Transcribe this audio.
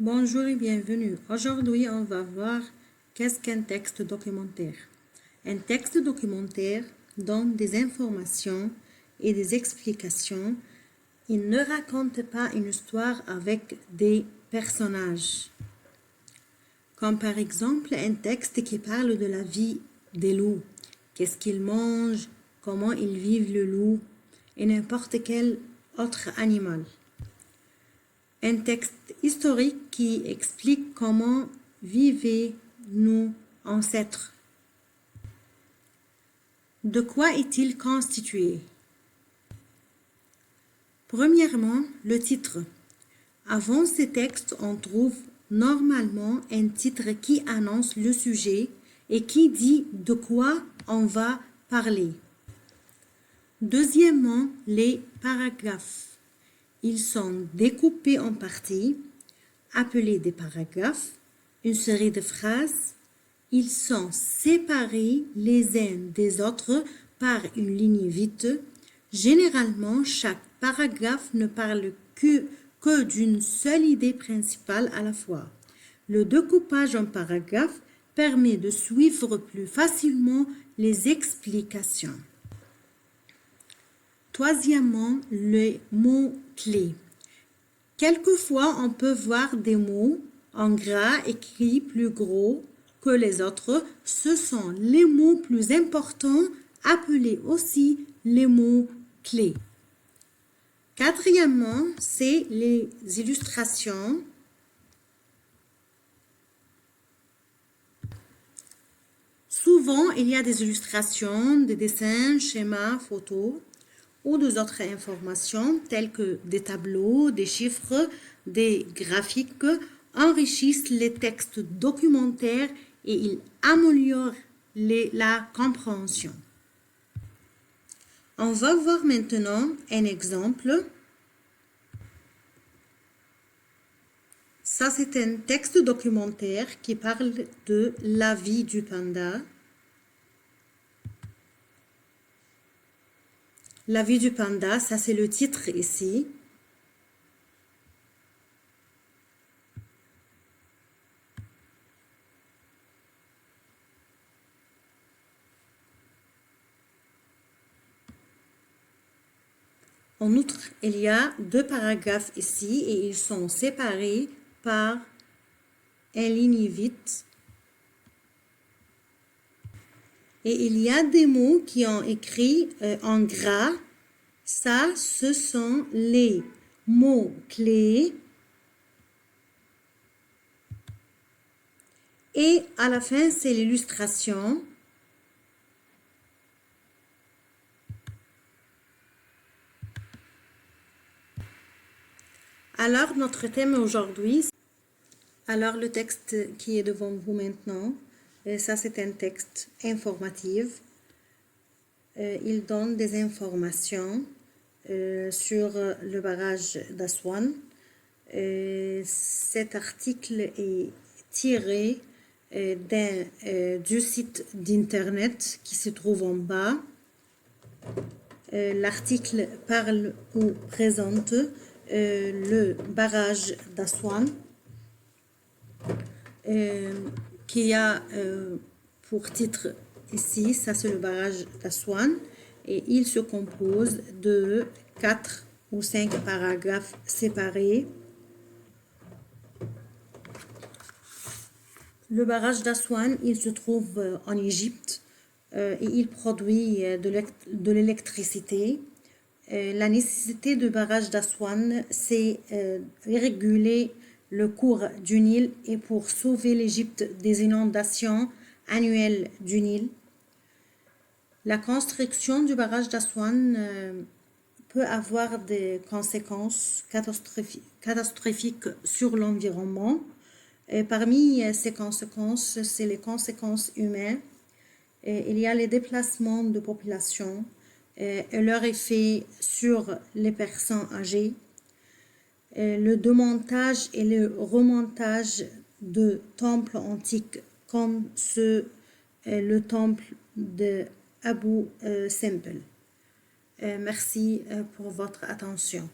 Bonjour et bienvenue. Aujourd'hui, on va voir qu'est-ce qu'un texte documentaire. Un texte documentaire donne des informations et des explications. Il ne raconte pas une histoire avec des personnages. Comme par exemple un texte qui parle de la vie des loups. Qu'est-ce qu'ils mangent, comment ils vivent le loup et n'importe quel autre animal. Un texte historique qui explique comment vivaient nos ancêtres. De quoi est-il constitué? Premièrement, le titre. Avant ce texte, on trouve normalement un titre qui annonce le sujet et qui dit de quoi on va parler. Deuxièmement, les paragraphes. Ils sont découpés en parties, appelés des paragraphes, une série de phrases. Ils sont séparés les uns des autres par une ligne vide. Généralement, chaque paragraphe ne parle que d'une seule idée principale à la fois. Le découpage en paragraphes permet de suivre plus facilement les explications. Troisièmement, les mots-clés. Quelquefois, on peut voir des mots en gras écrits plus gros que les autres. Ce sont les mots plus importants, appelés aussi les mots-clés. Quatrièmement, c'est les illustrations. Souvent, il y a des illustrations, des dessins, schémas, photos ou d'autres informations telles que des tableaux, des chiffres, des graphiques enrichissent les textes documentaires et ils améliorent la compréhension. On va voir maintenant un exemple. Ça, c'est un texte documentaire qui parle de la vie du panda. La vie du panda, ça c'est le titre ici. En outre, il y a deux paragraphes ici et ils sont séparés par une ligne vide. Et il y a des mots qui ont écrit en gras. Ça, ce sont les mots-clés. Et à la fin, c'est l'illustration. Alors, notre thème aujourd'hui, alors le texte qui est devant vous maintenant, ça c'est un texte informatif. Il donne des informations sur le barrage d'Aswan. Cet article est tiré du site d'internet qui se trouve en bas. L'article parle ou présente le barrage d'Aswan qui a pour titre ici, ça c'est le barrage d'Aswan et il se compose de 4 ou 5 paragraphes séparés. Le barrage d'Aswan, il se trouve en Égypte et il produit de l'électricité. La nécessité du barrage d'Aswan, c'est réguler le cours du Nil et pour sauver l'Égypte des inondations annuelles du Nil. La construction du barrage d'Aswan peut avoir des conséquences catastrophiques sur l'environnement. Et parmi ces conséquences, c'est les conséquences humaines. Et il y a les déplacements de population et leur effet sur les personnes âgées, le démontage et le remontage de temples antiques comme le temple de Abu Simbel. Merci pour votre attention.